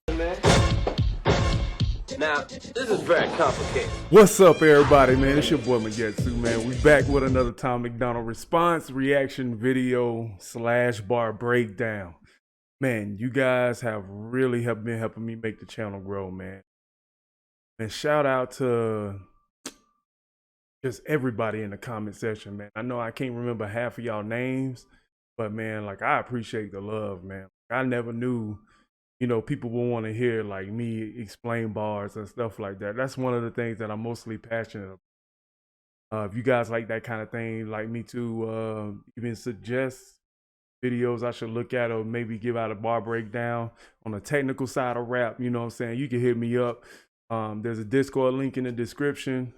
Man. Now, this is very complicated. What's up, everybody, man? It's your boy Magetsu, man. We back with another Tom Macdonald response reaction video / bar breakdown. Man, you guys have really been helping me make the channel grow, man. And shout out to just everybody in the comment section, man. I know I can't remember half of y'all names, but man, like, I appreciate the love, man. I never knew, you know, people will want to hear like me explain bars and stuff like that. That's one of the things that I'm mostly passionate about. If you guys like that kind of thing, like me to even suggest videos I should look at or maybe give out a bar breakdown on the technical side of rap, you know what I'm saying? You can hit me up. There's a Discord link in the description.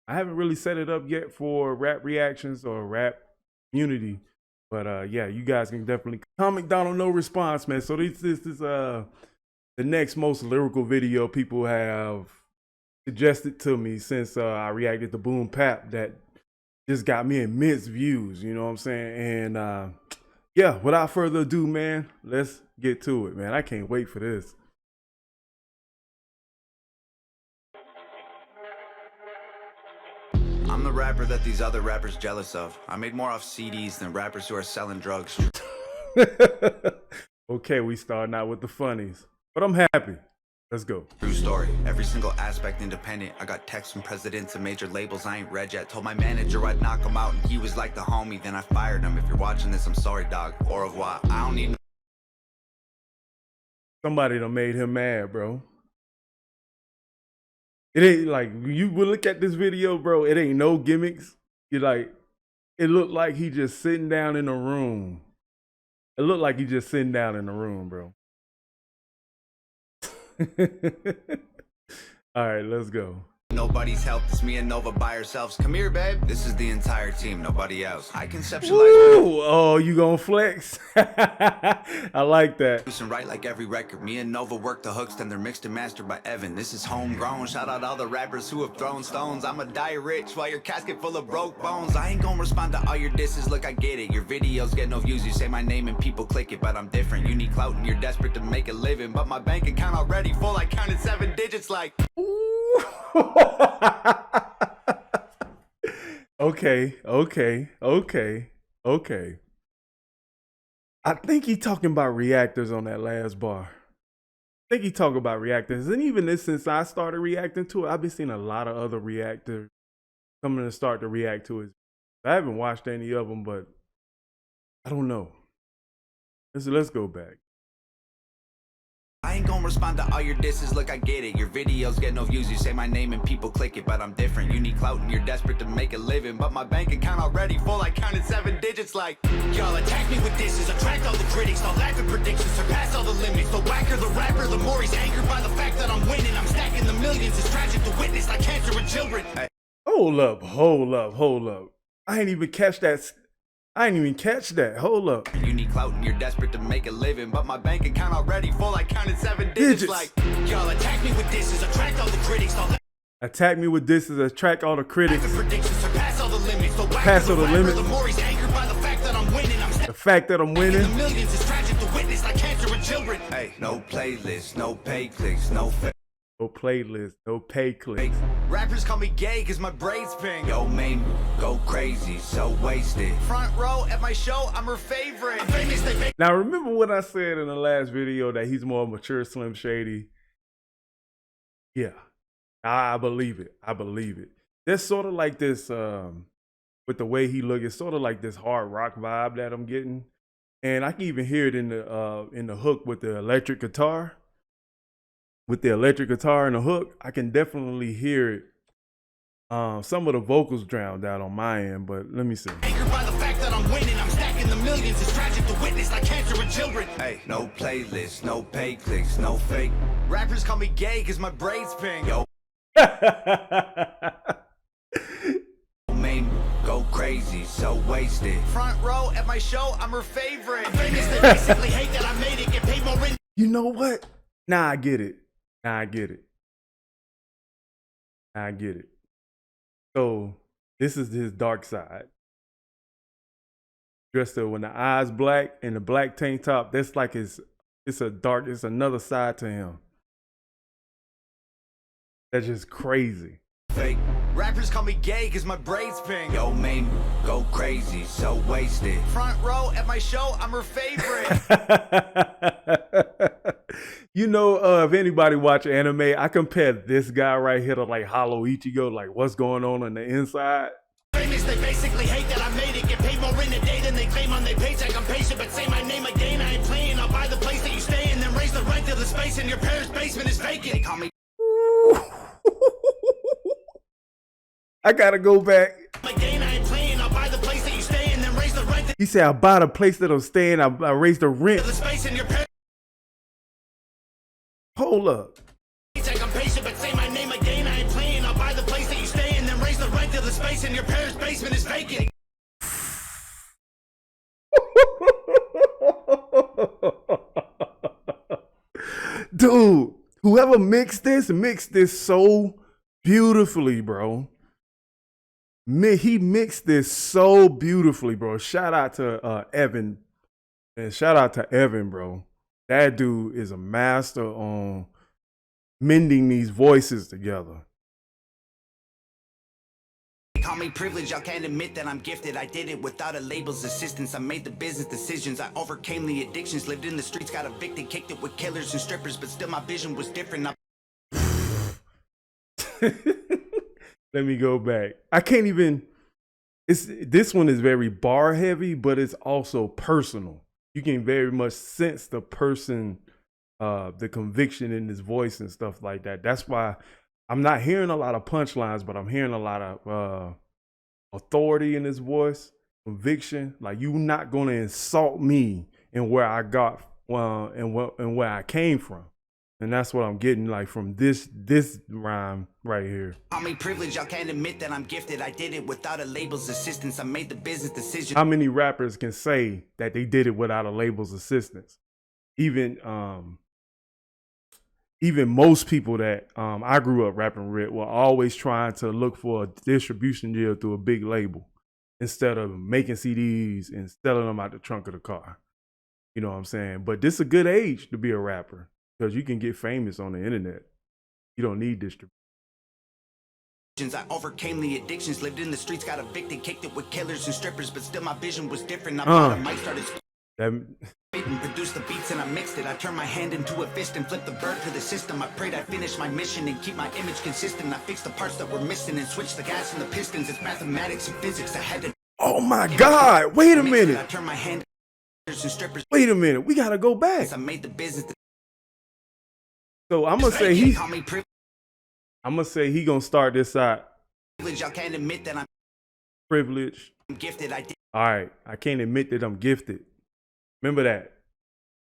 I haven't really set it up yet for rap reactions or rap community. But yeah, you guys can definitely Tom Macdonald, no response, man. So this is the next most lyrical video people have suggested to me since I reacted to Boom Pap that just got me immense views, you know what I'm saying? And yeah, without further ado, man, let's get to it, man. I can't wait for this. I'm the rapper that these other rappers jealous of. I made more off CDs than rappers who are selling drugs. Okay, we starting out with the funnies, but I'm happy. Let's go. True story. Every single aspect independent. I got texts from presidents and major labels I ain't read yet. Told my manager I'd knock him out and he was like the homie. Then I fired him. If you're watching this, I'm sorry, dog. Au revoir. I don't need... Somebody done made him mad, bro. It ain't like, you will look at this video, bro, it ain't no gimmicks. You like, it looked like he just sitting down in a room. It looked like he just sitting down in the room, bro. All right, let's go. Nobody's help. It's me and Nova by ourselves. Come here, babe. This is the entire team. Nobody else. I conceptualize... Woo! Oh, you gonna flex? I like that. And write like every record. Me and Nova work the hooks, then they're mixed and mastered by Evan. This is homegrown. Shout out all the rappers who have thrown stones. I'ma die rich while your casket full of broke bones. I ain't gonna respond to all your disses. Look, I get it. Your videos get no views. You say my name and people click it, but I'm different. You need clout and you're desperate to make a living. But my bank account already full. I counted 7 digits like... Okay. I think he talking about reactors on that last bar. I think he talking about reactors. And even this, since I started reacting to it, I've been seeing a lot of other reactors coming to start to react to it. I haven't watched any of them, but I don't know. Let's go back. I ain't gonna respond to all your disses. Look, I get it. Your videos get no views. You say my name and people click it, but I'm different. You need clout and you're desperate to make a living. But my bank account already full. I counted 7 digits like... Y'all attack me with disses, attract all the critics. I'll laugh at predictions, surpass all the limits. The whacker the rapper, the more he's angered by the fact that I'm winning. I'm stacking the millions. It's tragic to witness like cancer in children. Hey. Hold up. I ain't even catch that. Hold up. You need clout and you're desperate to make a living, but my bank account already full. I counted 7 digits like... Y'all attack me with disses, attract all the critics. Attack me with disses, attract all the critics. Predictions, surpass all the limits. The Pass all the limits. The more he's angered by the fact that I'm winning. The fact that I'm winning. The millions is tragic to witness like cancer in children. Hey, no playlist, no pay clicks, no fake. No playlist, no pay clicks. Rappers call me gay cause my braids pink. Yo, man, go crazy, so wasted. Front row at my show, I'm her favorite. I'm famous, they make... Now remember what I said in the last video that he's more mature Slim Shady? Yeah, I believe it. There's sort of like this, with the way he look, it's sort of like this hard rock vibe that I'm getting. And I can even hear it in the hook with the electric guitar. With the electric guitar and the hook, I can definitely hear it. Some of the vocals drowned out on my end, but let me see. Angered by the fact that I'm winning, I'm stacking the millions. It's tragic to witness like cancer in children. Hey, no playlist, no pay clicks, no fake. Rappers call me gay cause my braids pink. Yo. Man, go crazy, so wasted. Front row at my show, I'm her favorite. I'm famous, they basically hate that I made it, get paid more in... You know what? Nah, I get it. So this is his dark side. Dressed up when the eyes black and the black tank top. That's like it's another side to him. That's just crazy. Fake. Rappers call me gay cause my braids pink. Yo, man, go crazy, so wasted. Front row at my show, I'm her favorite. You know, if anybody watch anime, I compare this guy right here to like Hollow Ichigo, like what's going on the inside. Famous, they basically hate that I made it. Get paid more in a day than they claim on their paycheck. I'm patient, but say my name again. I ain't playing. I'll buy the place that you stay in, then raise the rent of the space in your parents' basement is vacant. They call me I gotta go back. Again, I ain't playing. I'll buy the place that you stay in, then raise the rent He said, I buy the place that I'm staying, I raise the rent. of the space in your parents' Hold up. paycheck. I'm patient, but say my name again. I ain't playing. I'll buy the place that you stay in, then raise the rent of the space in your parents' basement is vacant. Dude, whoever mixed this so beautifully, bro. He mixed this so beautifully, bro. Shout out to Evan. And shout out to Evan, bro. That dude is a master on mending these voices together. They call me privileged, y'all can't admit that I'm gifted. I did it without a label's assistance. I made the business decisions. I overcame the addictions. Lived in the streets, got evicted, kicked it with killers and strippers, but still my vision was different. Let me go back. I can't even. This one is very bar heavy, but it's also personal. You can very much sense the person, the conviction in his voice and stuff like that. That's why I'm not hearing a lot of punchlines, but I'm hearing a lot of authority in his voice, conviction. Like, you're not going to insult me and where I got and where I came from. And that's what I'm getting like from this rhyme right here. Call me privileged, y'all can't admit that I'm gifted. I did it without a label's assistance. I made the business decision. How many rappers can say that they did it without a label's assistance? Even most people that I grew up rapping with were always trying to look for a distribution deal through a big label instead of making CDs and selling them out the trunk of the car. You know what I'm saying? But this is a good age to be a rapper because you can get famous on the internet. You don't need distribution. I overcame the addictions, lived in the streets, got evicted, kicked it with killers and strippers, but still my vision was different. I bought a mic, started spitting, produced the beats and I mixed it. I turned my hand into a fist and flipped the bird to the system. I prayed I'd finish my mission and keep my image consistent. I fixed the parts that were missing and switched the gas and the pistons. It's mathematics and physics. I had to. Oh my God! Wait a minute! I turned my hand and strippers. Wait a minute! We gotta go back. I made the business. So I'm gonna say he gonna start this out. Y'all can't admit that I'm Privileged. gifted. I did. All right, I can't admit that I'm gifted. Remember that.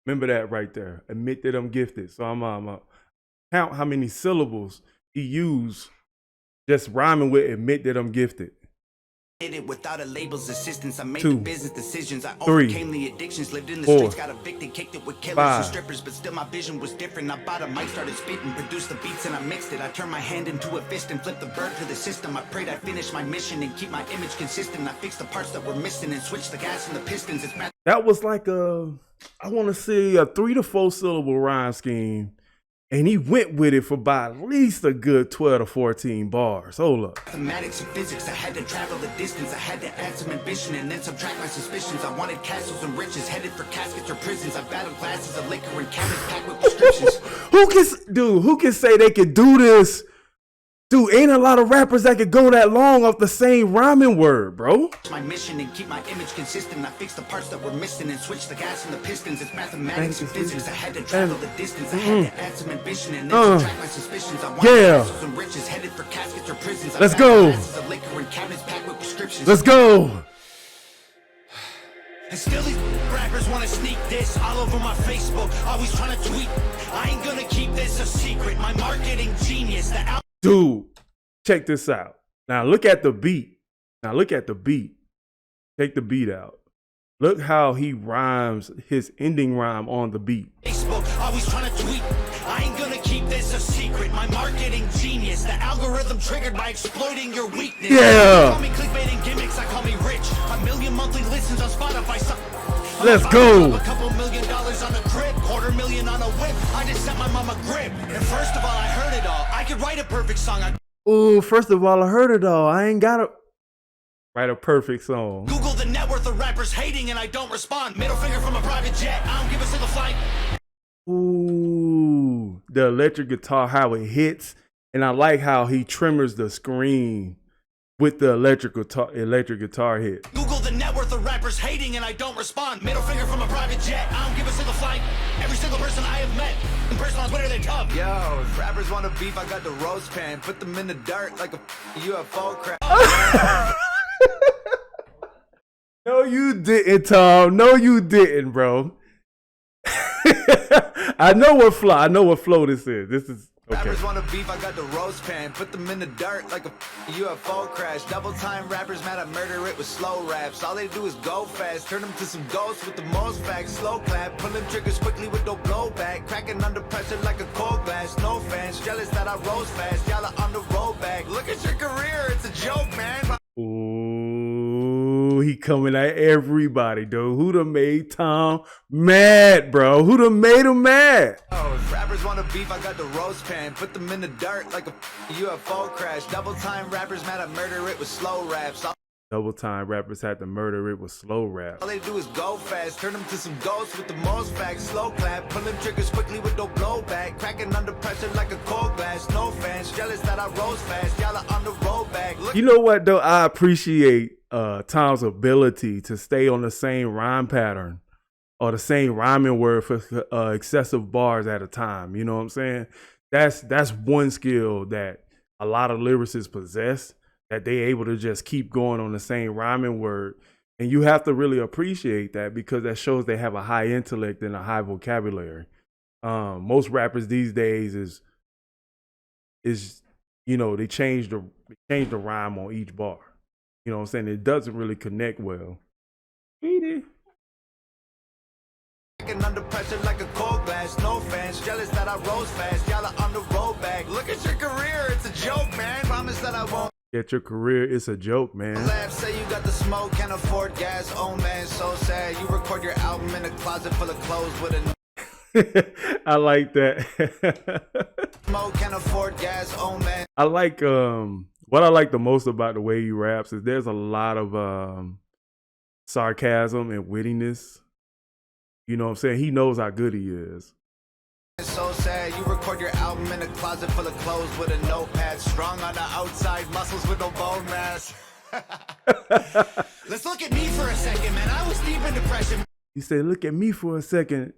Remember that right there. Admit that I'm gifted. So I'm count how many syllables he used just rhyming with admit that I'm gifted. Did it without a label's assistance. I made 2, the business decisions. I 3, overcame the addictions. Lived in the 4, streets, got evicted, kicked it with killers 5, and strippers, but still my vision was different. I bought a mic, started spitting, produced the beats and I mixed it. I turned my hand into a fist and flipped the bird to the system. I prayed I'd finish my mission and keep my image consistent. I fixed the parts that were missing and switched the gas and the pistons. It's math. That was like I want to say a 3 to 4 syllable rhyme scheme. And he went with it for about at least a good 12 to 14 bars. Hold up. Mathematics and physics, I had to travel the distance. I had to add some ambition and then subtract my suspicions. I wanted castles and riches, headed for caskets or prisons. I battled glasses of liquor and cabinets packed with prescriptions. Who can say they could do this? Dude, ain't a lot of rappers that could go that long off the same rhyming word, bro. My mission and keep my image consistent. I fixed the parts that were missing and switched the gas and the pistons. It's mathematics and physics. I had to travel the distance. I had to add some ambition and then subtract my suspicions. I wanted castles and riches, headed for caskets or prisons. Let's go. Glasses of liquor and cabinets packed with prescriptions. Let's go. And still these rappers wanna sneak this all over my Facebook. Always trying to tweet. I ain't gonna keep this a secret. My marketing genius. Dude, check this out. Now look at the beat. Take the beat out. Look how he rhymes his ending rhyme on the beat. Facebook, always trying to tweet. I ain't gonna keep this a secret. My marketing genius. The algorithm triggered by exploiting your weakness. Yeah. Call me clickbait and gimmicks. I call me rich. 1 million monthly listens on Spotify. Let's go. A couple $1 million on a crib, $250,000 on a whip. I just sent my mom a grip. And first of all, I heard it all. I could write a perfect song. I Ooh, first of all, I heard it all. I ain't gotta write a perfect song. Google the net worth of rappers hating and I don't respond. Middle finger from a private jet. I don't give a single flight. Ooh, the electric guitar, how it hits. And I like how he trimmers the screen with the electric guitar hit. Google the net worth of rappers hating and I don't respond. Middle finger from a private jet. I don't give a single flight. Every single person I have met in person on Twitter, they tub. Yo, if rappers want to beef, I got the roast pan. Put them in the dirt like a UFO crash. No, you didn't, Tom. No, you didn't, bro. I know what flow this is. This is okay. Rappers want to beef, I got the roast pan. Put them in the dirt like a UFO crash. Double time rappers mad, I murder it with slow raps. All they do is go fast, turn them to some ghosts with the most facts. Slow clap, pulling triggers quickly with no blowback. Cracking under pressure like a cold glass. No fans, jealous that I rose fast. Y'all are on the road back. Look at your career, it's a joke, man. Ooh, he coming at everybody, dude. Who done made Tom mad, bro? Who done made him mad? Oh, if rappers want to beef, I got the roast pan. Put them in the dirt like a UFO crash. Double time rappers mad, I murder it with slow raps. Double time rappers had to murder it with slow rap. All they do is go fast, turn them to some ghosts with the most facts. Slow clap, pulling triggers quickly with no blowback. Cracking under pressure like a cold glass. No fans, jealous that I rose fast. Y'all are on the road back. Look, You know what, though? I appreciate Tom's ability to stay on the same rhyme pattern or the same rhyming word for excessive bars at a time. You know what I'm saying? That's one skill that a lot of lyricists possess, that they able to just keep going on the same rhyming word. And you have to really appreciate that, because that shows they have a high intellect and a high vocabulary. Most rappers these days is you know, they change the rhyme on each bar. You know what I'm saying? It doesn't really connect well. cracking under pressure like a cold glass. No fans, jealous that I rose fast. Y'all are on the road back. Look at your career, it's a joke, man. Promise that I won't. Get your career, it's a joke, man. Laugh, say you got the smoke, can't afford gas. Oh man, so sad. You record your album in a closet full of clothes with a I like that. smoke, can't afford gas. Oh man. I like what I like the most about the way he raps is there's a lot of sarcasm and wittiness. You know what I'm saying? He knows how good he is. It's so sad. You record your album in a closet full of clothes with a notepad. Strong on the outside, muscles with no bone mass. Let's look at me for a second, man. I was deep in depression. He said, look at me for a second.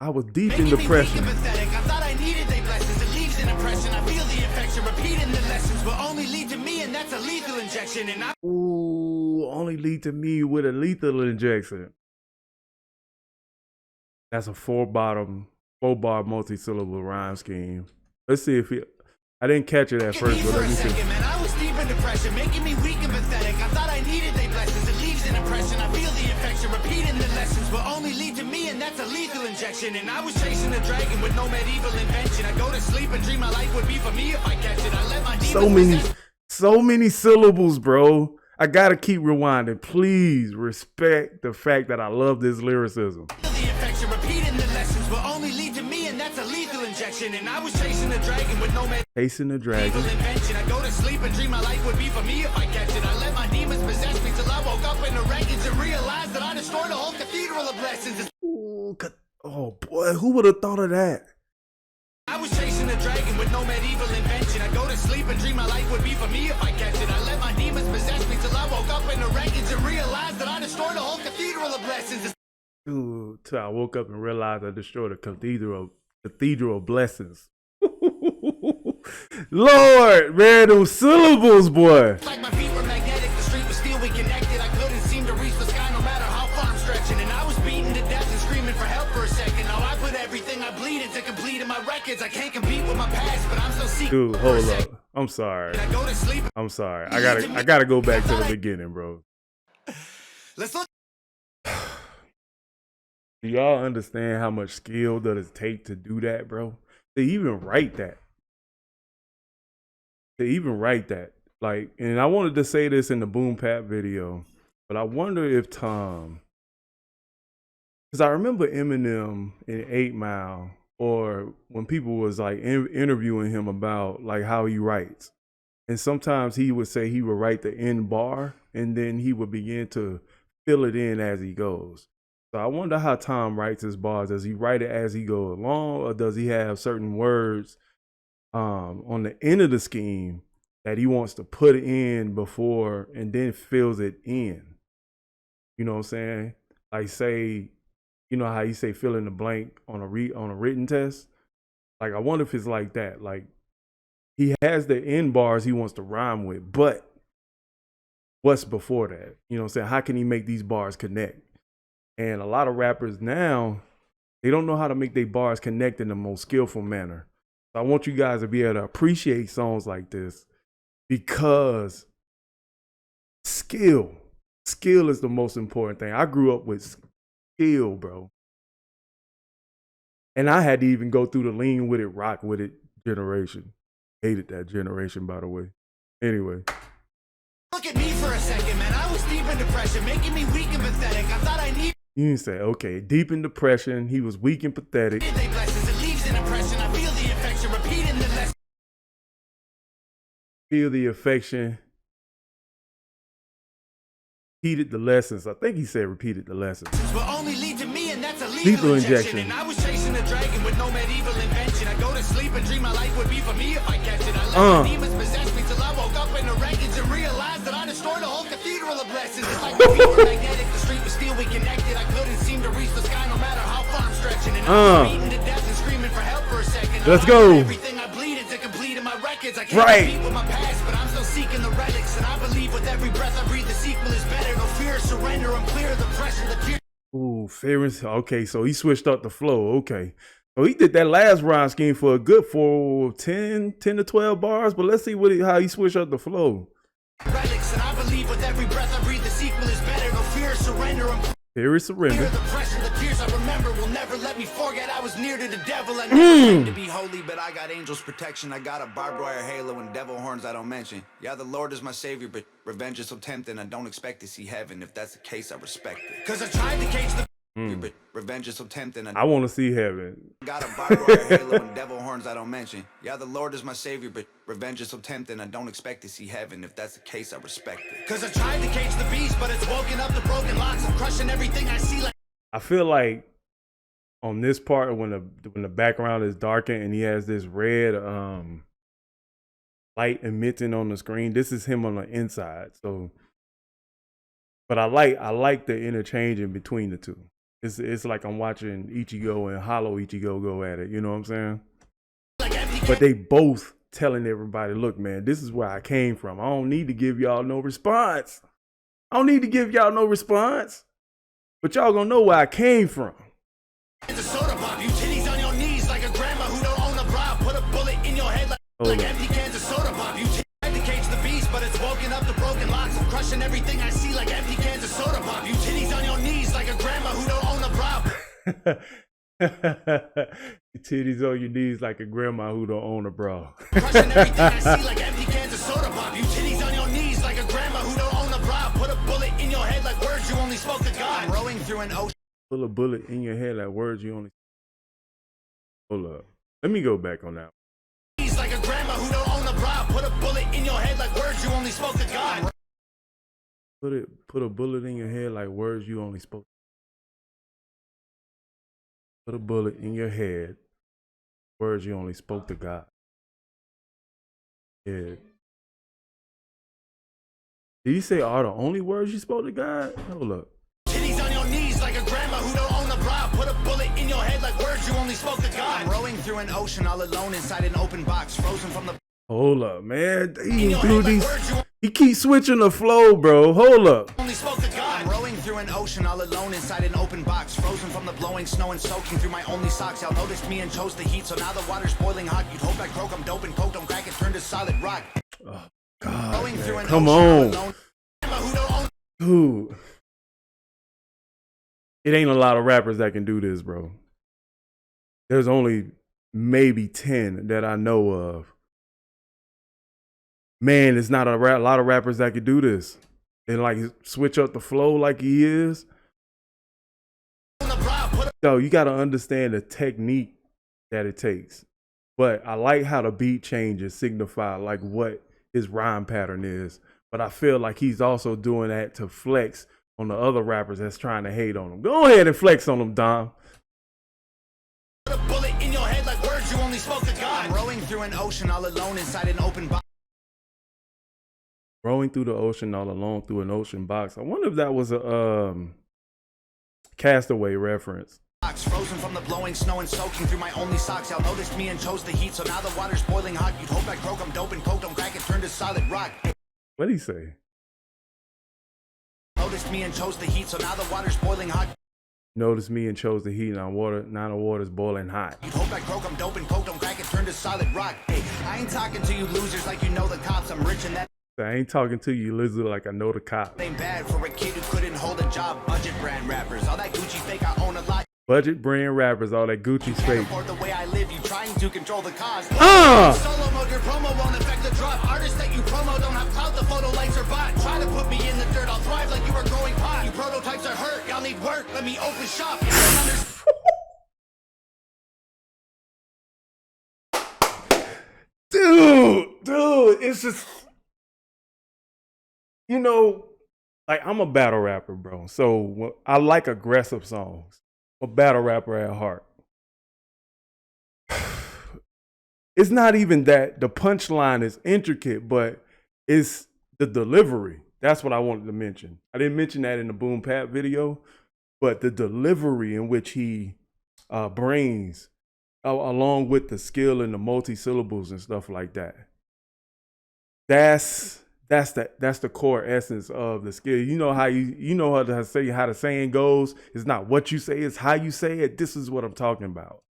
I was deep in Making me depression. weak and pathetic. I thought I needed their blessings. It leaves an impression. I feel the infection. Repeating the lessons will only lead to me, and that's a lethal injection. And I Ooh, only lead to me with a lethal injection. That's a four-bar multi-syllable rhyme scheme. Let's see if I didn't catch it at look at first, me but for let a me see. second, man. I was deep in depression, making me weak and pathetic. I thought I needed their blessings. It leaves an impression. I feel the infection. Repeating the lessons will only lead to me, and that's a lethal injection. And I was chasing a dragon with no medieval invention. I go to sleep and dream my life would be for me if I catch it. I let my demons So many syllables, bro. I gotta keep rewinding. Please respect the fact that I love this lyricism. the infection. Repeating the lessons will only lead to me, and that's a lethal injection. And I was chasing a dragon with no Chasing the dragon. medieval invention. I go to sleep and dream my life would be for me if I catch it. I let my demons possess me till I woke up in the wreckage and realized that I destroyed a whole cathedral of blessings. Ooh, oh boy, who would have thought of that? I was chasing a dragon with no medieval invention. I go to sleep and dream my life would be for me if I catch it. I let my demons possess me till I woke up in the wreckage and realized that I destroyed a whole cathedral of blessings. Ooh, till I woke up and realized I destroyed a cathedral of blessings. Lord, man, those syllables, boy. Like my feet were magnetic, the street was steel, we connected. I couldn't seem to reach the sky no matter how far I'm stretching. And I was beaten to death and screaming for help for a second. Now I put everything I bleed into completing my records. I can't compete with my past, but I'm still seeking. Dude, hold up. I'm sorry. I go to sleep. I'm sorry. I gotta go back to the beginning, bro. Let's look. Do y'all understand how much skill does it take to do that, bro? To even write that. Like, and I wanted to say this in the Boom Pap video, but I wonder if Tom, because I remember Eminem in 8 Mile or when people was like interviewing him about like how he writes. And sometimes he would say he would write the end bar and then he would begin to fill it in as he goes. So I wonder how Tom writes his bars. Does he write it as he goes along, or does he have certain words on the end of the scheme that he wants to put in before and then fills it in? You know what I'm saying? Like, say, you know how you say fill in the blank on a written test? Like, I wonder if it's like that. Like, he has the end bars he wants to rhyme with, but what's before that? You know what I'm saying? How can he make these bars connect? And a lot of rappers now, they don't know how to make their bars connect in the most skillful manner. So I want you guys to be able to appreciate songs like this, because skill is the most important thing. I grew up with skill, bro. And I had to even go through the lean with it, rock with it generation. Hated that generation, by the way. Anyway. Look at me for a second, man. I was deep in depression, making me weak and pathetic. I thought I needed. You didn't say, okay, deep in depression. He was weak and pathetic. They blessings, it leaves an impression. I feel the infection, repeating the lesson. Feel the affection. Repeated the lessons. I think he said repeated the lessons. Will only lead to me, and that's a lethal injection. And I was chasing a dragon with no medieval invention. I go to sleep and dream my life would be for me if I catch it. I let the demons possess me till I woke up in the wreckage and realized that I destroyed a whole cathedral of blessings. It's like the feet were magnetic, the street was steel, we connected. I couldn't seem to reach the sky no matter how far I'm stretching. And I was beaten to death and screaming for help for a second. Let's go. Everything I bleeded to complete in my records. I can't compete with my past, but I'm still seeking the relics. And I believe with every breath I breathe, the sequel is better. No fear, surrender, I'm clear of the pressure, the tears. Ooh, fairness. Okay, so he switched up the flow. Okay. So he did that last rhyme scheme for a good 10 to 12 bars, but let's see how he switched up the flow. Relics, and I believe with every breath I breathe, the sequel is better. No fear, surrender, I'm Here is surrender. the pressure, the tears I remember will never let me forget. I was near to the devil. I never claimed to be holy, but I got angels' protection. I got a barbed wire halo and devil horns I don't mention. Yeah, the Lord is my savior, but revenge is so tempting. I don't expect to see heaven. If that's the case, I respect it. Cause I tried to cage the but revenge is so tempting. I want to see heaven. Got a barbed wire halo and devil horns I don't mention. Yeah, the Lord is my savior, but revenge is so tempting. I don't expect to see heaven. If that's the case, I respect it. Cause I tried to cage the beast, but it's woken up the broken locks. I'm crushing everything I see like. I feel like on this part when the background is darkened and he has this red light emitting on the screen, this is him on the inside. So, but I like the interchanging between the two. It's like I'm watching Ichigo and Hollow Ichigo go at it. You know what I'm saying? But they both telling everybody, look, man, this is where I came from. I don't need to give y'all no response. But y'all gonna know where I came from. It's a soda pop. You titties on your knees like a grandma who don't own a bra. Put a bullet in your head like empty cans of soda pop. You tried to cage the beast, but it's woken up the broken locks. I'm crushing everything I see like empty cans of soda pop. You titties on your knees like a grandma who don't own a bra. Your titties on your knees like a grandma who don't own a bra. Crushing everything I see like empty cans of soda pop. You titties on your knees like a grandma who don't own a bra. Put a bullet in your head like words you only spoke to God. I'm rowing through an ocean. Put a bullet in your head like words you only. Hold up. Let me go back on that. He's like a grandma who don't own a bra. Put a bullet in your head like words you only spoke to God. Put a bullet in your head like words you only spoke. Put a bullet in your head, words you only spoke to God. Yeah. Did you say are the only words you spoke to God? Hold up. Titties on your knees like a grandma who don't own a bra. Put a bullet in your head like words you only spoke to God. I'm rowing through an ocean all alone inside an open box, frozen from the. Hold up, man. He keeps switching the flow, bro. Hold up. Only spoke to God. I'm rowing through an ocean all alone inside an open box, frozen from the blowing snow and soaking through my only socks. Y'all noticed me and chose the heat, so now the water's boiling hot. You'd hope I croak, I'm dope and coke, don't crack it, turn to solid rock. Oh, God, Rowing through an come ocean on. Alone. Dude. It ain't a lot of rappers that can do this, bro. There's only maybe 10 that I know of. Man, there's not a lot of rappers that can do this. And like switch up the flow like he is. So you got to understand the technique that it takes. But I like how the beat changes signify like what his rhyme pattern is. But I feel like he's also doing that to flex on the other rappers that's trying to hate on him. Go ahead and flex on him, Dom. A bullet in your head like words you only spoke to God. I'm rowing through an ocean all alone inside an open box. Rowing through the ocean all alone through an ocean box. I wonder if that was a Castaway reference. Frozen from the blowing snow and soaking through my only socks. Y'all noticed me and chose the heat, so now the water's boiling hot. You'd hope I croak, I'm dope and coke, don't crack it, turn to solid rock. What'd he say? Noticed me and chose the heat, so now the water's boiling hot. Noticed me and chose the heat, now the water's boiling hot. You'd hope I croak, I'm dope and coke, don't crack it, turn to solid rock. Hey, I ain't talking to you losers like you know the cops. I'm rich and that I ain't talking to you, lizard, like I know the cop. ain't bad for a kid who couldn't hold a job. Budget brand rappers, all that Gucci fake, I own a lot. Budget brand rappers, all that Gucci's fake. The way I live, you trying to control the cause. Solo mode, your promo won't affect the drop. Artists that you promo don't have clout, the photo likes are bot. Try to put me in the dirt, I'll thrive like you were growing pot. You prototypes are hurt, y'all need work, let me open shop. Dude, it's just, you know, like I'm a battle rapper, bro. So I like aggressive songs. I'm a battle rapper at heart. It's not even that the punchline is intricate, but it's the delivery. That's what I wanted to mention. I didn't mention that in the Boom Pat video, but the delivery in which he brings, along with the skill and the multi-syllables and stuff like that. That's the core essence of the skill. You know how you know how to say how the saying goes. It's not what you say, it's how you say it. This is what I'm talking about.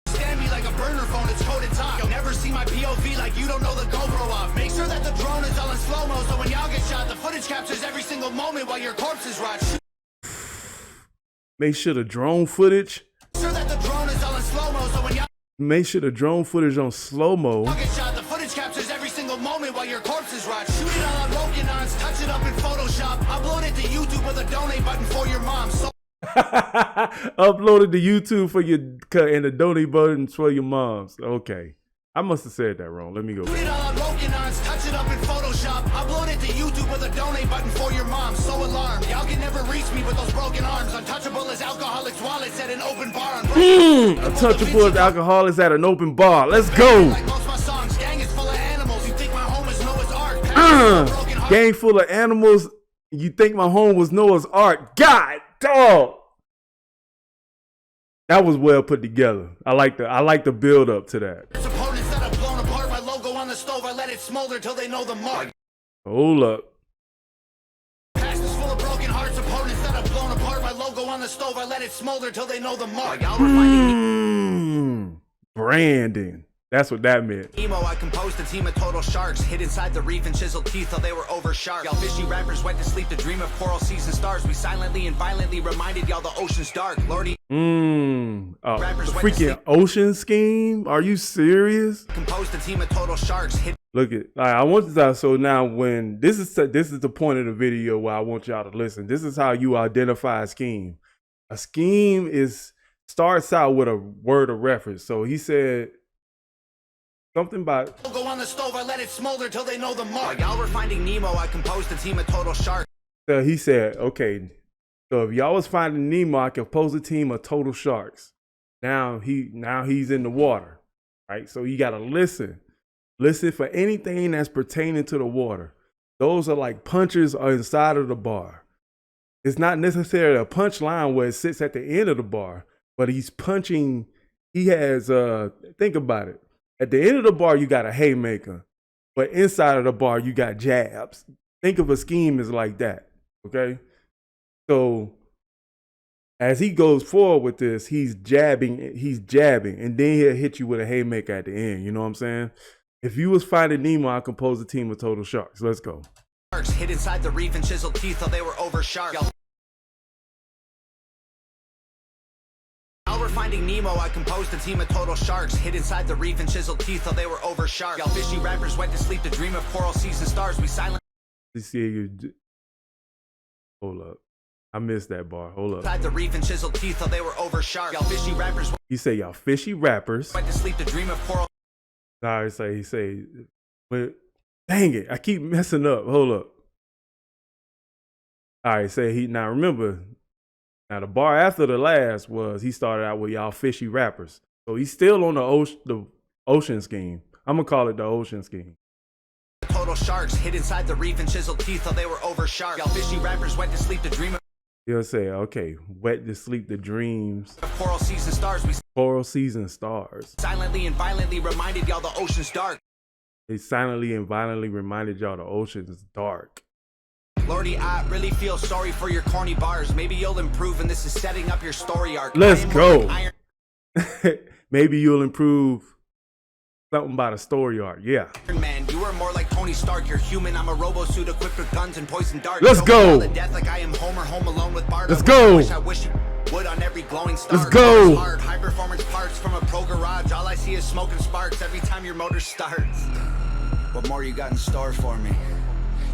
Stand me like a burner phone, it's coded top. You'll never see my POV like you don't know the GoPro off. Make sure that the drone is all in slow-mo, so when y'all get shot, the footage captures every single moment while your corpses rot. Make sure the drone footage. Sure that the drone is all in slow-mo, so when y'all Make sure the drone footage on slow-mo. get shot, the footage captures every single moment while your corpses rot. Shoot it all on broken arms, touch it up in Photoshop. Upload it to YouTube with a donate button for your mom. So Uploaded to YouTube for your and the donate button for your moms. Okay, I must have said that wrong. Let me go. shoot it all on broken arms, touch it up in Photoshop. Upload it to YouTube with a donate button for your mom. So alarmed, y'all can never reach me with those broken arms. Untouchable as alcoholics' wallets at an open bar. Untouchable as alcoholics at an open bar. Let's go. Like most my songs, gang is full of animals. You think my home is Noah's Ark? Gang full of animals. You think my home was Noah's Ark? God, dog. That was well put together. I like the build up to that. There's opponents that have blown apart. My logo on the stove, I let it smolder till they know the mark. Hold up. Past is full of broken hearts. Opponents that have blown apart. My logo on the stove, I let it smolder till they know the mark. Branding. That's what that meant. Emo, I composed a team of total sharks. Hid inside the reef and chiseled teeth till they were over sharp. Y'all fishy rappers went to sleep to dream of coral seas and stars. We silently and violently reminded y'all the ocean's dark. Lordy. The freaking ocean scheme? Are you serious? Composed a team of total sharks. Hid Look at, I want to, so now when this is the point of the video where I want y'all to listen. This is how you identify a scheme. A scheme starts out with a word of reference. So he said something about logo on the stove, I let it smolder till they know the mark. While y'all were finding Nemo, I composed a team of total sharks. So he said, okay, so if y'all was finding Nemo, I composed a team of total sharks. Now he's in the water, right? So you gotta listen for anything that's pertaining to the water. Those are like punches are inside of the bar. It's not necessarily a punch line where it sits at the end of the bar, but he's punching. He has think about it. At the end of the bar, you got a haymaker, but inside of the bar, you got jabs. Think of a scheme as like that, okay? So as he goes forward with this, he's jabbing, and then he'll hit you with a haymaker at the end. You know what I'm saying? If you was finding Nemo, I composed a team of total sharks. Let's go. Sharks hid inside the reef and chiseled teeth till they were over sharp. Y'all were finding Nemo, I composed a team of total sharks. Hid inside the reef and chiseled teeth till they were over sharp. Y'all fishy rappers went to sleep to dream of coral seas and stars. We silently See you. Hold up. I missed that bar. Hold up. Inside the reef and chiseled teeth, though they were over sharp. Y'all fishy rappers He say y'all fishy rappers. went to sleep to dream of coral. Nah, he say, but dang it, I keep messing up. Hold up. All right, say he now remember. Now the bar after the last was he started out with y'all fishy rappers. So he's still on the ocean scheme. I'm gonna call it the ocean scheme. Total sharks hid inside the reef and chiseled teeth, though they were over sharp. Y'all fishy rappers went to sleep to dream of He'll say, okay, wet to sleep the dreams. coral season stars. We Coral season stars. silently and violently reminded y'all the ocean's dark. They silently and violently reminded y'all the ocean is dark. Lordy, I really feel sorry for your corny bars. Maybe you'll improve, and this is setting up your story arc. Let's I am go. like Iron Maybe you'll improve something about a story arc. Yeah. Man, you are more like Tony Stark. You're human. I'm a robo-suit equipped with guns and poison darts. Let's Show me go. all the death like I am Homer home alone with Bart. Let's go. I wish you would on every glowing star. Let's go. Hard, high performance parts from a pro garage. All I see is smoke and sparks every time your motor starts. What more you got in store for me?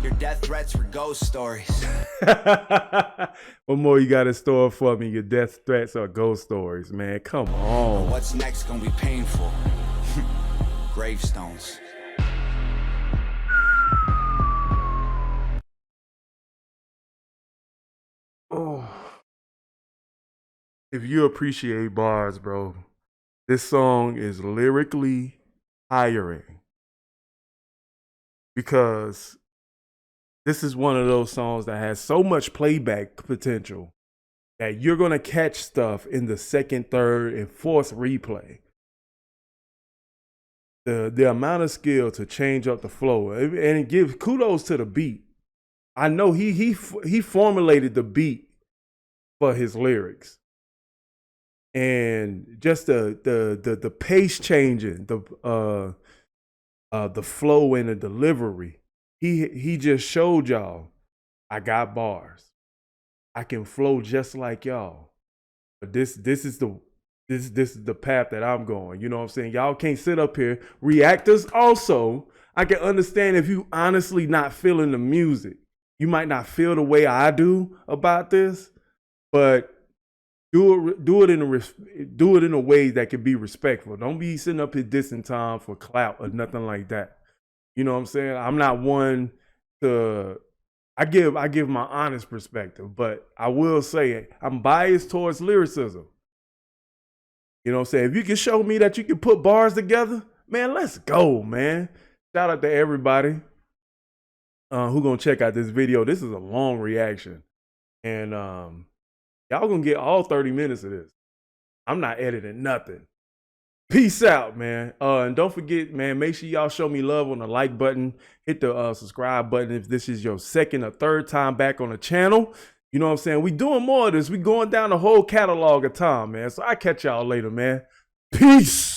Your death threats were ghost stories. What more you got in store for me? Your death threats or ghost stories, man. Come on. What's next gonna be painful? Gravestones. Oh. If you appreciate bars, bro, this song is lyrically tiring. Because this is one of those songs that has so much playback potential that you're going to catch stuff in the second, third, and fourth replay. The amount of skill to change up the flow and give kudos to the beat. I know he formulated the beat for his lyrics. And just the pace changing, the flow and the delivery. He just showed y'all, I got bars. I can flow just like y'all. But this is the path that I'm going. You know what I'm saying? Y'all can't sit up here. Reactors also, I can understand if you honestly not feeling the music. You might not feel the way I do about this, but do it in a way that can be respectful. Don't be sitting up here dissing time for clout or nothing like that. You know what I'm saying? I'm not one to, I give my honest perspective, but I will say I'm biased towards lyricism. You know what I'm saying? If you can show me that you can put bars together, man, let's go, man. Shout out to everybody who gonna check out this video. This is a long reaction. And y'all gonna get all 30 minutes of this. I'm not editing nothing. Peace out, man. And don't forget, man, make sure y'all show me love on the like button. Hit the subscribe button if this is your second or third time back on the channel. You know what I'm saying? We doing more of this. We going down the whole catalog of time, man. So I catch y'all later, man. Peace.